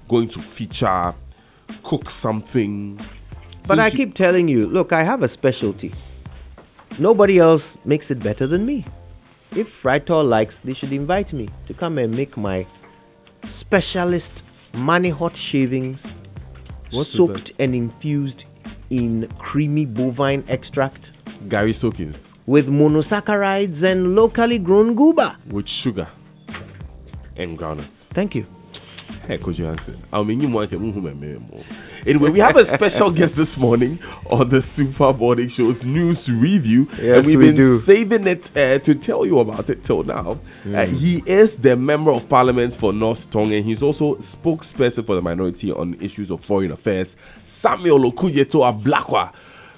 going to feature, cook something. But I keep telling you, look, I have a specialty. Nobody else makes it better than me. If Fritor likes, they should invite me to come and make my specialist money hot shavings, soaked and infused in creamy bovine extract. Gary soakings. With monosaccharides and locally grown guba. With sugar and groundnut. Thank you. Hey, could you answer? Anyway, we have a special guest this morning on the Super Morning Show's news review. Yes, and we've been saving it to tell you about it till now. He is the Member of Parliament for North Tongue, and he's also spokesperson for the minority on issues of foreign affairs. Samuel Okuyeto Ablakwa.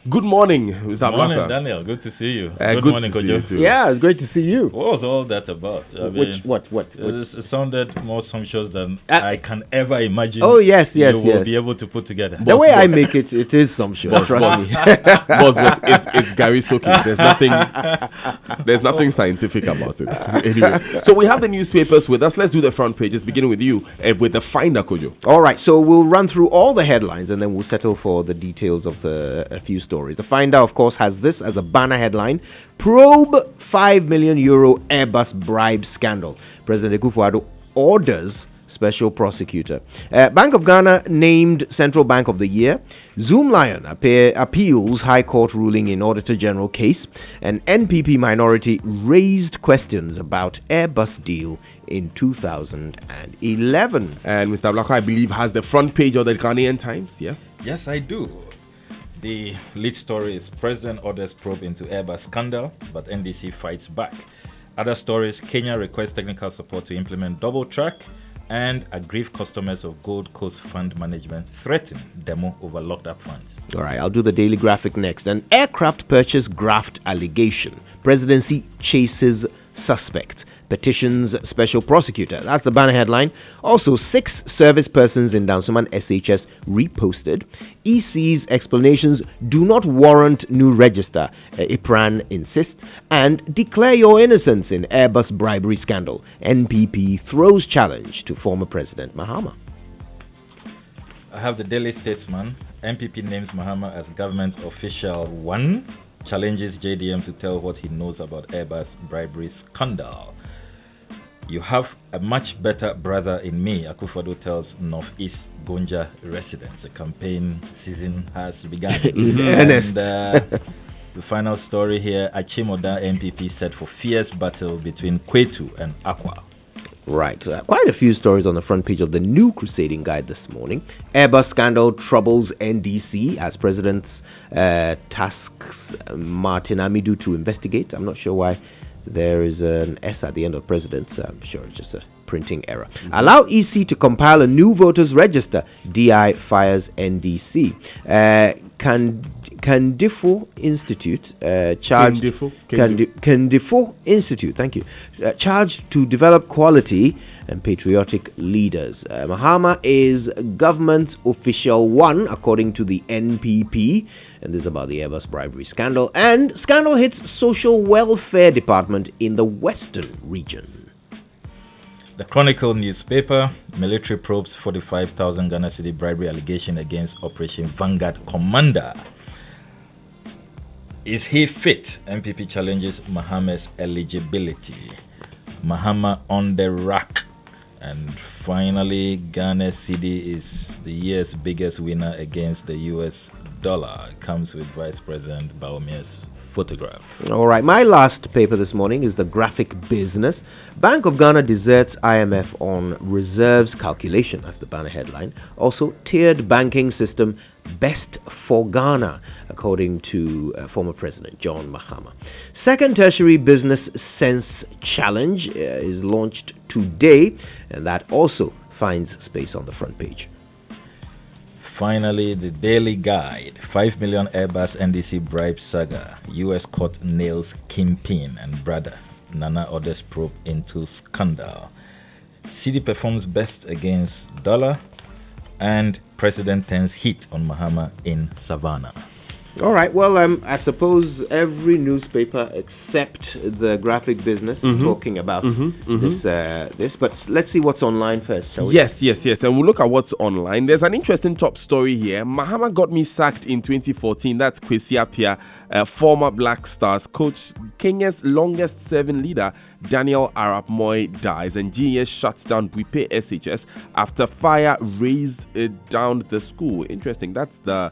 Good morning, Mr. Good morning, Ablakwa. Daniel. Good to see you. Good morning, Kojo. Yeah, it's great to see you. What was all that about? What? It sounded more sumptuous than I can ever imagine. Oh, yes. You will be able to put together. The way I make it, it is sumptuous. Trust me. It's Gary Soki. There's nothing scientific about it. Anyway, so we have the newspapers with us. Let's do the front pages, beginning with you, with the Finder, Kojo. All right, so we'll run through all the headlines and then we'll settle for the details of a few stories. The Finder, of course, has this as a banner headline: Probe €5 million Airbus bribe scandal. President Akufo-Addo orders special prosecutor. Bank of Ghana named Central Bank of the Year. Zoomlion appeals High Court ruling in Auditor General case. And NPP minority raised questions about Airbus deal in 2011. And Mr. Ablakwa, I believe, has the front page of the Ghanaian Times, yeah? Yes, I do. The lead story is President orders probe into Airbus scandal, but NDC fights back. Other stories: Kenya requests technical support to implement double track, and aggrieved customers of Gold Coast Fund Management threaten demo over locked up funds. All right, I'll do the Daily Graphic next. An aircraft purchase graft allegation. Presidency chases suspect. Petitions special prosecutor. That's the banner headline. Also, 6 service persons in Dansoman SHS reposted. EC's explanations do not warrant new register, IPRAN insists. And declare your innocence in Airbus bribery scandal. NPP throws challenge to former President Mahama. I have the Daily Statesman. NPP names Mahama as government official 1. Challenges JDM to tell what he knows about Airbus bribery scandal. You have a much better brother in me, Akufo-Addo tells Northeast Gonja residents. The campaign season has begun. And the final story here: Achimoda MPP set for fierce battle between Kwetu and Akwa. Right. Quite a few stories on the front page of the New Crusading Guide this morning. Airbus scandal troubles NDC as President's tasks Martin Amidu to investigate. I'm not sure why there is an S at the end of President's. I'm sure it's just a printing error. Allow EC to compile a new voters register. DI fires NDC. Kandifo Institute charged. Kandifo Institute. Thank you. Charged to develop quality and patriotic leaders. Mahama is government official 1 according to the NPP. And this is about the Airbus bribery scandal. And scandal hits social welfare department in the western region. The Chronicle newspaper: military probes 45,000 Ghana cedi bribery allegation against Operation Vanguard commander. Is he fit? MPP challenges Mahama's eligibility. Mahama on the rack. And finally, Ghana cedi is the year's biggest winner against the US dollar. It comes with Vice President Baumia's photograph. All right, my last paper this morning is the Graphic Business. Bank of Ghana deserts IMF on reserves calculation. That's the banner headline. Also, tiered banking system best for Ghana, according to former President John Mahama. Second Tertiary Business Sense Challenge is launched today, and that also finds space on the front page. Finally, the Daily Guide: 5 million Airbus NDC bribe saga. US court nails Kingpin and brother. Nana orders probe into scandal. CD performs best against dollar. And President turns heat on Mahama in Savannah. All right. Well, I suppose every newspaper except the graphic business is talking about this. But let's see what's online first, shall we? Yes. And we'll look at what's online. There's an interesting top story here. Mahama got me sacked in 2014. That's Kwesi Appiah, former Black Stars coach. Kenya's longest serving leader, Daniel Arap Moi, dies, and GES shuts down Buipe SHS after fire razed down the school. Interesting. That's the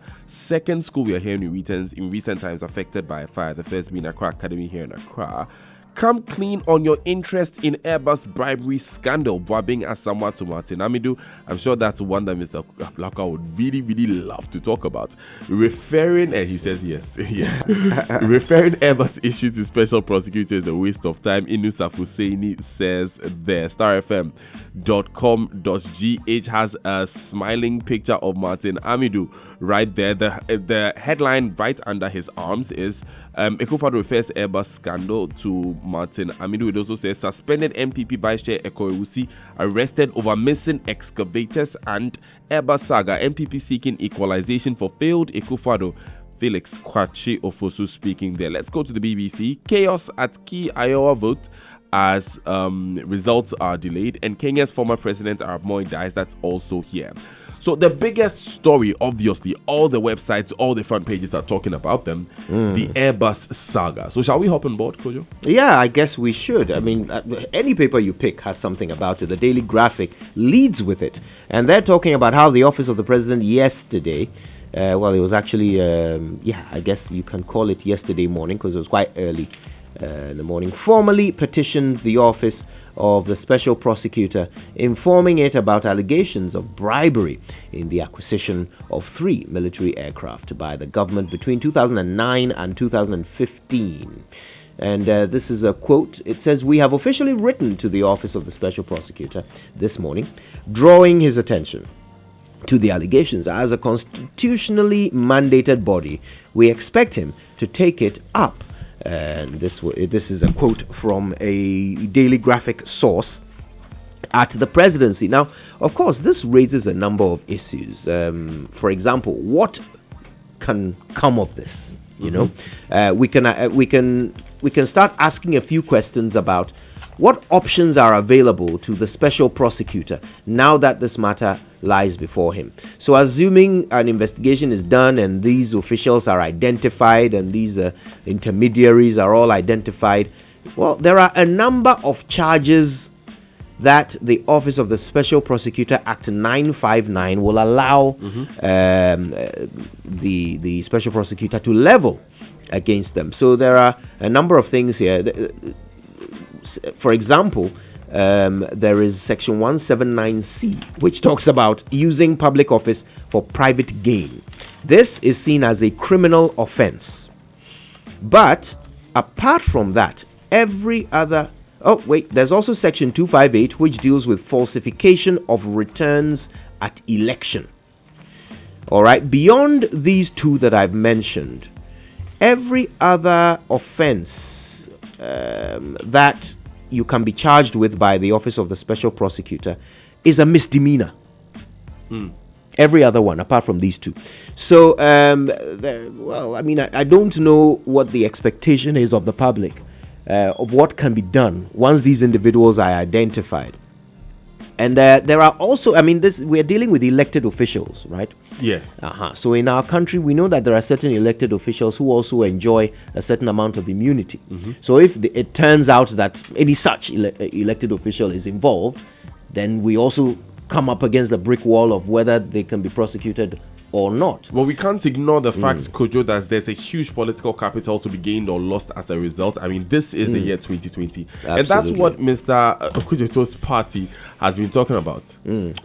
second school we are hearing in recent times affected by a fire, the first being Accra Academy here in Accra. Come clean on your interest in Airbus bribery scandal, Boabing Asamoah to Martin Amidu. I'm sure that's one that Mr. Blaka would really, really love to talk about. Referring, and he says yes, referring Airbus issue to special prosecutor is a waste of time. Inusaf Husseini says there. StarFM.com.gh has a smiling picture of Martin Amidu right there. The headline right under his arms is Ekufuado refers Airbus scandal to Martin Amidu. It also says suspended MPP Vice Chair Ekoewusi arrested over missing excavators, and Airbus saga. MPP seeking equalization for failed Ekufuado. Felix Kwachi Ofosu speaking there. Let's go to the BBC. Chaos at key Iowa vote as results are delayed, and Kenya's former president Arap Moi dies. That's also here. So the biggest story, obviously, all the websites, all the front pages are talking about them, the Airbus saga. So shall we hop on board, Kojo? Yeah, I guess we should. I mean, any paper you pick has something about it. The Daily Graphic leads with it. And they're talking about how the office of the president yesterday, well, it was actually, I guess you can call it yesterday morning because it was quite early in the morning, formally petitioned the office of the special prosecutor, informing it about allegations of bribery in the acquisition of 3 military aircraft by the government between 2009 and 2015. And this is a quote. It says, "We have officially written to the office of the special prosecutor this morning, drawing his attention to the allegations. As a constitutionally mandated body, we expect him to take it up." And this is a quote from a Daily Graphic source at the presidency. Now, of course, this raises a number of issues. For example, what can come of this? You know, we can start asking a few questions about what options are available to the special prosecutor now that this matter lies before him. So assuming an investigation is done and these officials are identified and these intermediaries are all identified, well, there are a number of charges that the Office of the Special Prosecutor Act 959 will allow the Special Prosecutor to level against them. So there are a number of things here. For example, there is Section 179C, which talks about using public office for private gain. This is seen as a criminal offense. But apart from that, every other... Oh, wait, there's also Section 258, which deals with falsification of returns at election. All right, beyond these two that I've mentioned, every other offense that you can be charged with by the Office of the Special Prosecutor is a misdemeanor. Every other one, apart from these two. So, well, I mean, I don't know what the expectation is of the public of what can be done once these individuals are identified. And there are also, I mean, we are dealing with elected officials, right? Yes. So in our country, we know that there are certain elected officials who also enjoy a certain amount of immunity. So if it turns out that any such elected official is involved, then we also come up against the brick wall of whether they can be prosecuted or not. Well, we can't ignore the fact, Kojo, that there's a huge political capital to be gained or lost as a result. I mean, this is the year 2020. Absolutely. And that's what Mr. Kujoto's party has been talking about.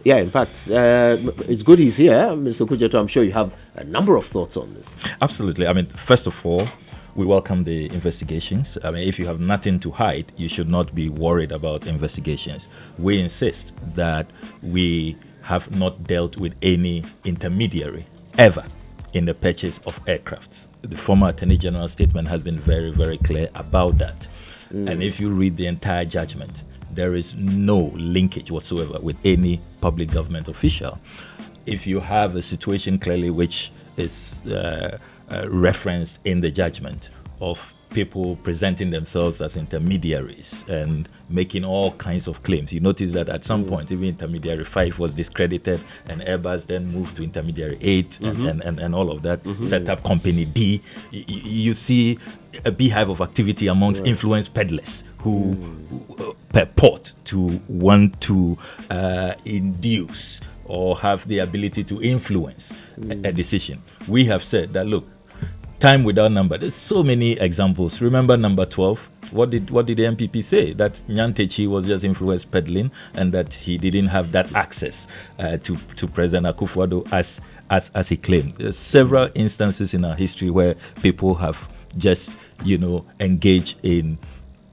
Yeah, in fact, it's good he's here. Mr. Kujoto, I'm sure you have a number of thoughts on this. Absolutely. I mean, first of all, we welcome the investigations. I mean, if you have nothing to hide, you should not be worried about investigations. We insist that we have not dealt with any intermediary ever in the purchase of aircraft. The former Attorney General's statement has been very, very clear about that. And if you read the entire judgment, there is no linkage whatsoever with any public government official. If you have a situation clearly which is reference in the judgment of people presenting themselves as intermediaries and making all kinds of claims. You notice that at some point, even intermediary 5 was discredited, and Airbus then moved to intermediary 8 and all of that, set up company D. You see a beehive of activity amongst influence peddlers who purport to want to induce or have the ability to influence a decision. We have said that, look, time without number. There's so many examples. Remember number 12? What did the MPP say? That Nyantechi was just influence peddling and that he didn't have that access to President Akufo-Addo as he claimed. There's several instances in our history where people have just, engaged in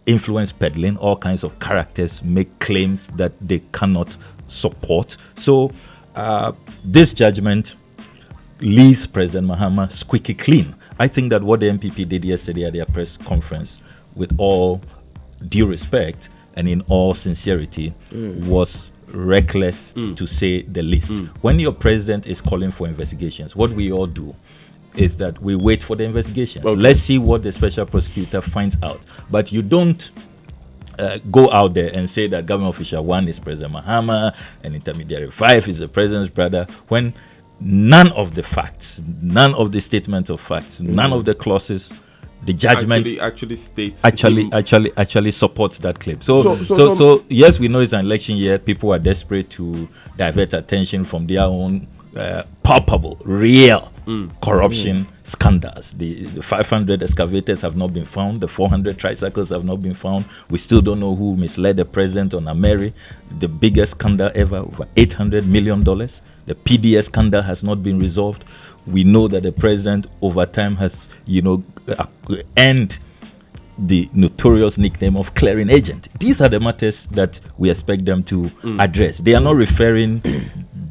influence peddling. All kinds of characters make claims that they cannot support. So this judgment leaves President Mahama squeaky clean. I think that what the MPP did yesterday at their press conference, with all due respect and in all sincerity, was reckless to say the least. When your president is calling for investigations, what we all do is that we wait for the investigation. Okay. Let's see what the special prosecutor finds out. But you don't go out there and say that government official 1 is President Mahama and intermediary 5 is the president's brother, when none of the facts, none of the statements of facts, none of the clauses, the judgment actually supports that claim. So yes, we know it's an election year. People are desperate to divert attention from their own palpable, real corruption scandals. The 500 excavators have not been found. The 400 tricycles have not been found. We still don't know who misled the president on Ameri, the biggest scandal ever, over $800 million. The PDS scandal has not been resolved. We know that the president over time has, earned the notorious nickname of clearing agent. These are the matters that we expect them to address. They are not referring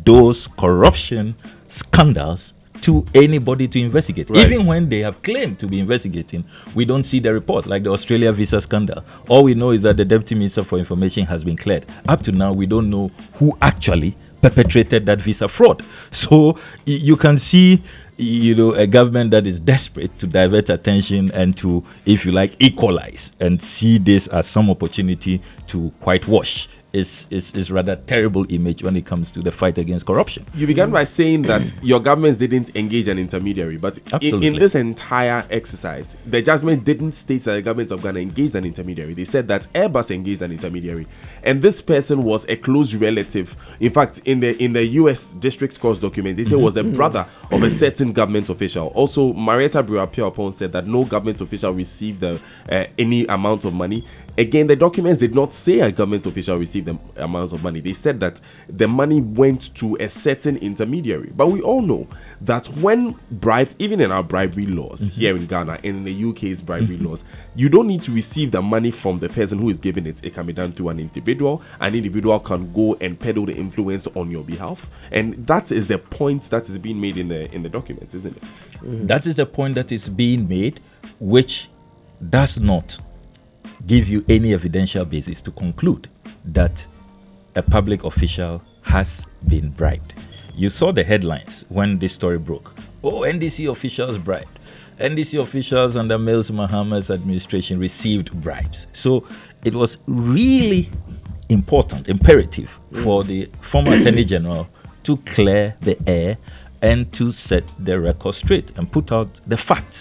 those corruption scandals to anybody to investigate. Right. Even when they have claimed to be investigating, we don't see the report, like the Australia visa scandal. All we know is that the Deputy Minister for Information has been cleared. Up to now, we don't know who actually perpetrated that visa fraud. So you can see, a government that is desperate to divert attention and to, if you like, equalize and see this as some opportunity to whitewash is rather terrible image when it comes to the fight against corruption. You began by saying that your government didn't engage an intermediary, but in this entire exercise, the judgment didn't state that the government of Ghana engaged an intermediary. They said that Airbus engaged an intermediary, and this person was a close relative. In fact, in the U.S. District Court's document, they said was a brother of a certain government official. Also, Marietta Briapia said that no government official received any amount of money. Again, the documents did not say a government official received the amount of money. They said that the money went to a certain intermediary. But we all know that when bribes, even in our bribery laws here in Ghana and in the UK's bribery laws, you don't need to receive the money from the person who is giving it. It can be done to an individual. An individual can go and peddle the influence on your behalf. And that is the point that is being made in the documents, isn't it? That is the point that is being made, which does not give you any evidential basis to conclude that a public official has been bribed. You saw the headlines when this story broke. Oh, NDC officials bribed. NDC officials under Mills Mahama's administration received bribes. So it was really imperative for the former Attorney General to clear the air and to set the record straight and put out the facts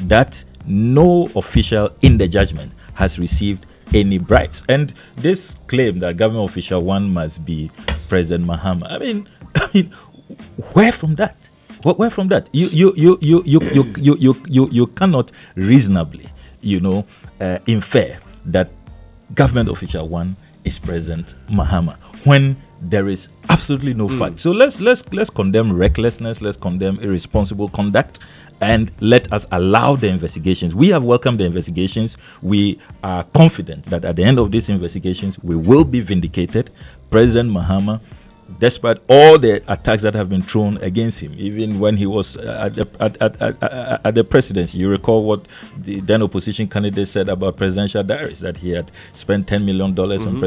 that no official in the judgment has received any bribes. And this claim that government official 1 must be President Mahama, I mean, where from that? Where from that? You cannot reasonably, infer that government official 1 is President Mahama when there is absolutely no fact. So let's condemn recklessness, let's condemn irresponsible conduct, and let us allow the investigations. We have welcomed the investigations. We are confident that at the end of these investigations, we will be vindicated. President Mahama despite all the attacks that have been thrown against him, even when he was at the presidency. You recall what the then opposition candidate said about presidential diaries, that he had spent $10 million on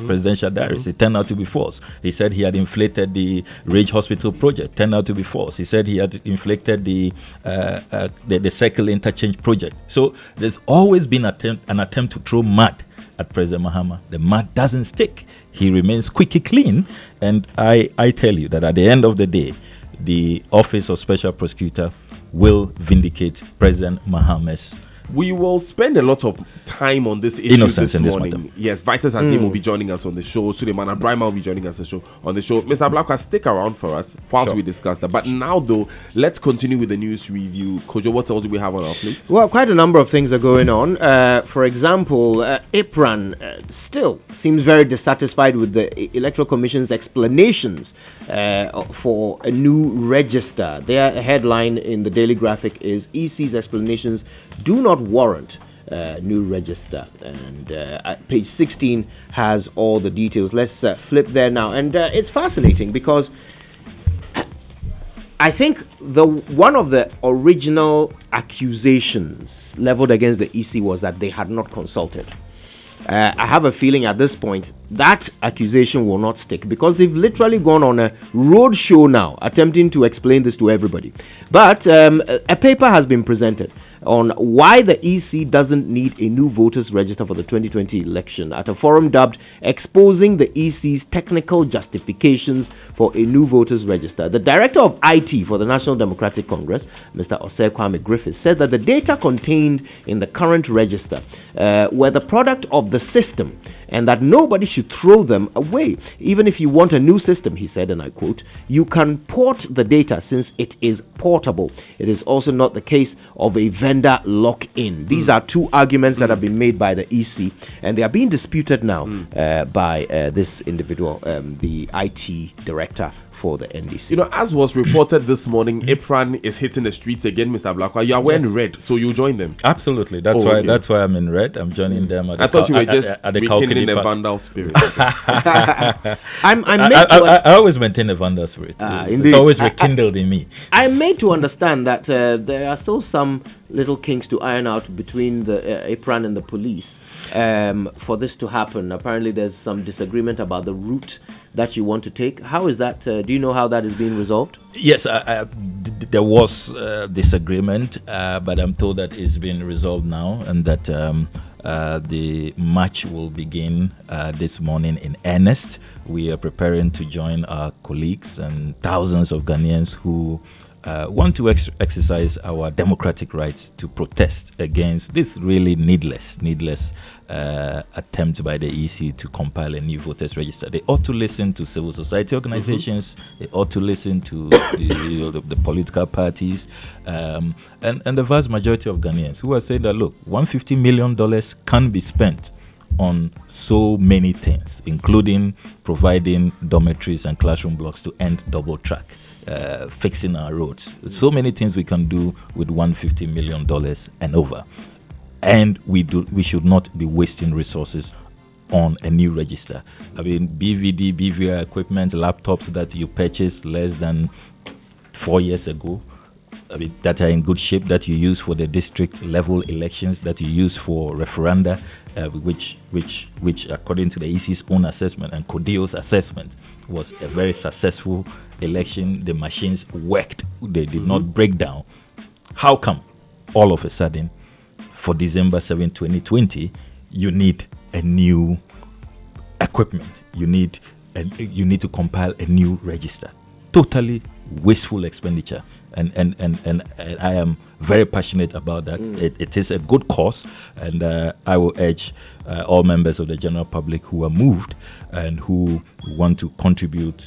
presidential diaries. It turned out to be false. He said he had inflated the Ridge Hospital project. Turned out to be false. He said he had inflated the Circle Interchange project. So there's always been an attempt to throw mud at President Mahama. The mud doesn't stick. He remains squeaky clean, and I tell you that at the end of the day, the Office of Special Prosecutor will vindicate President Mahama's. We will spend a lot of time on this issue this morning. Yes, Vitus Azim will be joining us on the show. Suleiman Abraham will be joining us on the show. Mr. Blackwell, stick around for us whilst we discuss that. But now, though, let's continue with the news review. Kojo, what else do we have on our plate? Well, quite a number of things are going on. For example, IPRAN still seems very dissatisfied with the Electoral Commission's explanations for a new register. Their headline in the Daily Graphic is EC's explanations do not warrant new register, and page 16 has all the details. Let's flip there now, and it's fascinating because I think one of the original accusations leveled against the EC was that they had not consulted. I have a feeling at this point that accusation will not stick, because they've literally gone on a road show now attempting to explain this to everybody. But a paper has been presented on why the EC doesn't need a new voters register for the 2020 election at a forum dubbed Exposing the EC's Technical Justifications for a New Voters Register. The director of IT for the National Democratic Congress, Mr. Osei Kwame Griffiths, said that the data contained in the current register were the product of the system, and that nobody should throw them away. Even if you want a new system, he said, and I quote, you can port the data since it is portable. It is also not the case of a vendor lock-in. These are two arguments that have been made by the EC, and they are being disputed now by this individual, the IT director for the NDC. You know, as was reported this morning, IPRAN is hitting the streets again, Mr. Blackwell. You are wearing red, so you join them. Absolutely. That's why I'm in red. I'm joining them at I thought you were just rekindling the vandal spirit. I always maintain a vandal spirit. It's always rekindled in me. I'm made to understand that there are still some little kinks to iron out between the IPRAN and the police for this to happen. Apparently there's some disagreement about the route that you want to take. How is that? Do you know how that is being resolved? Yes, there was disagreement, but I'm told that it's been resolved now, and that the march will begin this morning in earnest. We are preparing to join our colleagues and thousands of Ghanaians who want to exercise our democratic rights to protest against this really needless attempt by the EC to compile a new voters register. They ought to listen to civil society organizations. They ought to listen to the political parties and the vast majority of Ghanaians who are saying that, look, $150 million can be spent on so many things, including providing dormitories and classroom blocks to end double track, fixing our roads. So many things we can do with $150 million and over. And we should not be wasting resources on a new register. I mean, BVD, BVR equipment, laptops that you purchased less than 4 years ago, I mean, that are in good shape, that you use for the district level elections, that you use for referenda, which according to the EC's own assessment and CODEO's assessment was a very successful election. The machines worked; they did not break down. How come all of a sudden, for December 7, 2020, you need a new equipment? You need to compile a new register. Totally wasteful expenditure, and I am very passionate about that. It is a good cause, and I will urge all members of the general public who are moved and who want to contribute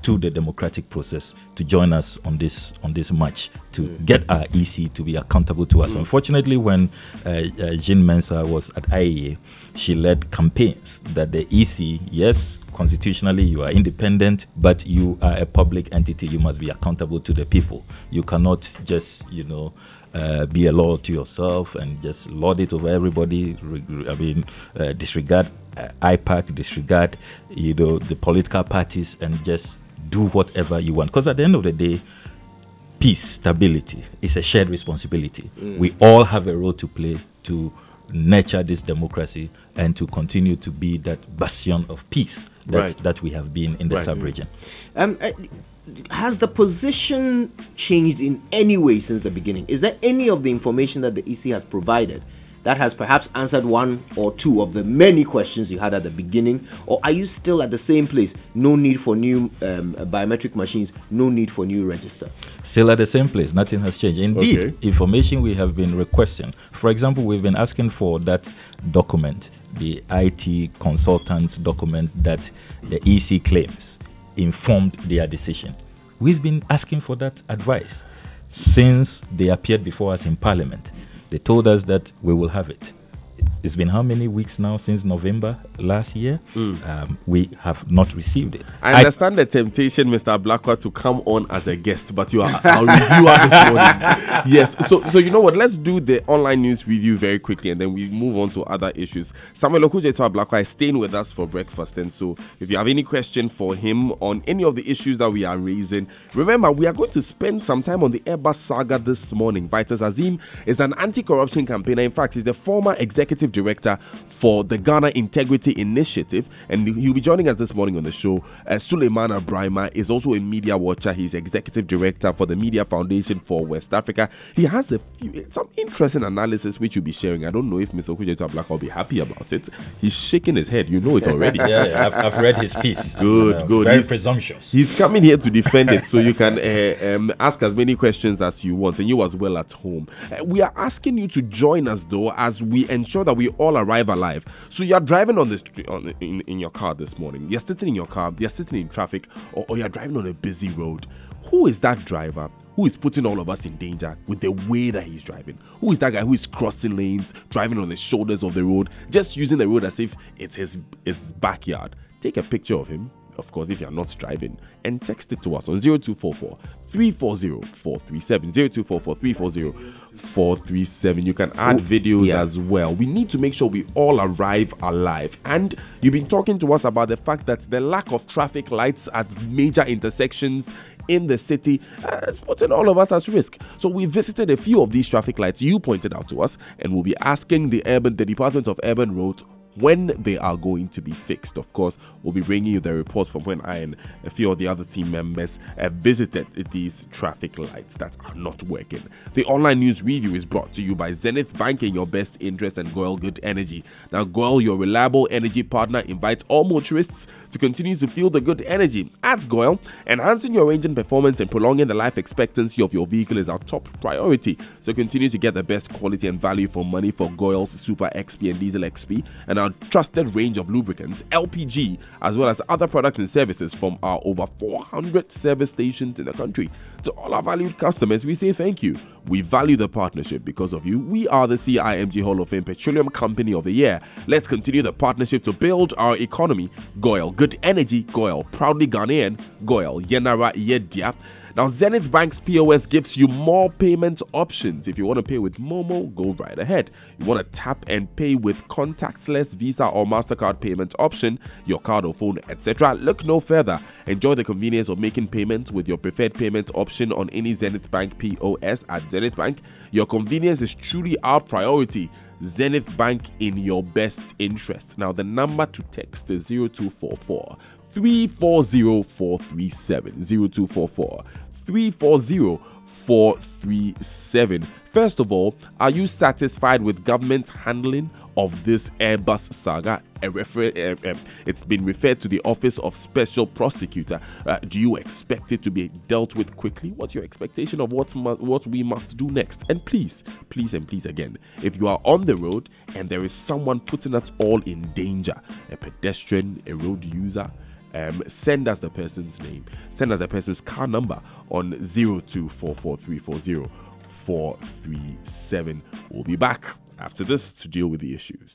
to the democratic process to join us on this march to get our EC to be accountable to us. Unfortunately, when Jean Mensah was at IAA, she led campaigns that the EC, yes, constitutionally you are independent, but you are a public entity. You must be accountable to the people. You cannot just, be a law to yourself and just lord it over everybody. Disregard IPAC, disregard the political parties, and just do whatever you want. Because at the end of the day, peace, stability is a shared responsibility. We all have a role to play to nurture this democracy and to continue to be that bastion of peace that we have been in the sub-region. Has the position changed in any way since the beginning? Is there any of the information that the EC has provided that has perhaps answered one or two of the many questions you had at the beginning? Or are you still at the same place? No need for new biometric machines, no need for new register? Still at the same place, nothing has changed. Indeed, information we have been requesting. For example, we've been asking for that document, the IT consultant's document that the EC claims informed their decision. We've been asking for that advice since they appeared before us in Parliament. They told us that we will have it. It's been how many weeks now since November last year? We have not received it. I understand the temptation, Mr. Blackwell, to come on as a guest, but you are our reviewer this morning. Yes. So you know what? Let's do the online news review very quickly, and then we move on to other issues. Samuel Okudzeto Blackwell is staying with us for breakfast, and so if you have any question for him on any of the issues that we are raising, remember we are going to spend some time on the Airbus saga this morning. Vitus Azim is an anti-corruption campaigner. In fact, he's the former executive director for the Ghana Integrity Initiative, and he'll be joining us this morning on the show. Suleiman Abrahima is also a media watcher. He's executive director for the Media Foundation for West Africa. He has some interesting analysis which you'll be sharing. I don't know if Mr. Okudzeto Black will be happy about it. He's shaking his head. You know it already. I've read his piece. Good. Very presumptuous. He's coming here to defend it, so you can ask as many questions as you want, and you as well at home. We are asking you to join us though, as we ensure that we all arrive alive. So you're driving on the street, in your car this morning. You're sitting in your car, you're sitting in traffic, or you're driving on a busy road. Who is that driver who is putting all of us in danger with the way that he's driving? Who is that guy who is crossing lanes, driving on the shoulders of the road, just using the road as if it's his backyard? Take a picture of him, of course, if you're not driving, and text it to us on 0244 340 437. 0244 340 437. You can add videos as well. We need to make sure we all arrive alive. And you've been talking to us about the fact that the lack of traffic lights at major intersections in the city is putting all of us at risk. So we visited a few of these traffic lights you pointed out to us, and we'll be asking the Department of Urban Roads when they are going to be fixed. Of course, we'll be bringing you the reports from when I and a few of the other team members have visited these traffic lights that are not working. The online news review is brought to you by Zenith Bank in your best interest and Goil Good Energy. Now, Goil, your reliable energy partner, invites all motorists to continue to feel the good energy. At Goil, enhancing your range and performance and prolonging the life expectancy of your vehicle is our top priority. So continue to get the best quality and value for money for Goil's Super XP and Diesel XP and our trusted range of lubricants, LPG, as well as other products and services from our over 400 service stations in the country. To all our valued customers, we say thank you. We value the partnership. Because of you, we are the CIMG Hall of Fame Petroleum Company of the Year. Let's continue the partnership to build our economy. Goil Good Energy, Goil proudly Ghanaian, Goil Yenara Yedia. Now, Zenith Bank's POS gives you more payment options. If you want to pay with Momo, go right ahead. You want to tap and pay with contactless Visa or MasterCard payment option, your card or phone, etc. Look no further. Enjoy the convenience of making payments with your preferred payment option on any Zenith Bank POS at Zenith Bank. Your convenience is truly our priority. Zenith Bank in your best interest. Now, the number to text is 0244 340 437. 0244 340 437. First of all, are you satisfied with government's handling of this Airbus saga? It's been referred to the Office of Special Prosecutor. Do you expect it to be dealt with quickly? What's your expectation of what we must do next? And please again, if you are on the road and there is someone putting us all in danger, a pedestrian, a road user, send us the person's name, send us the person's car number on 0244340437. We'll be back after this to deal with the issues.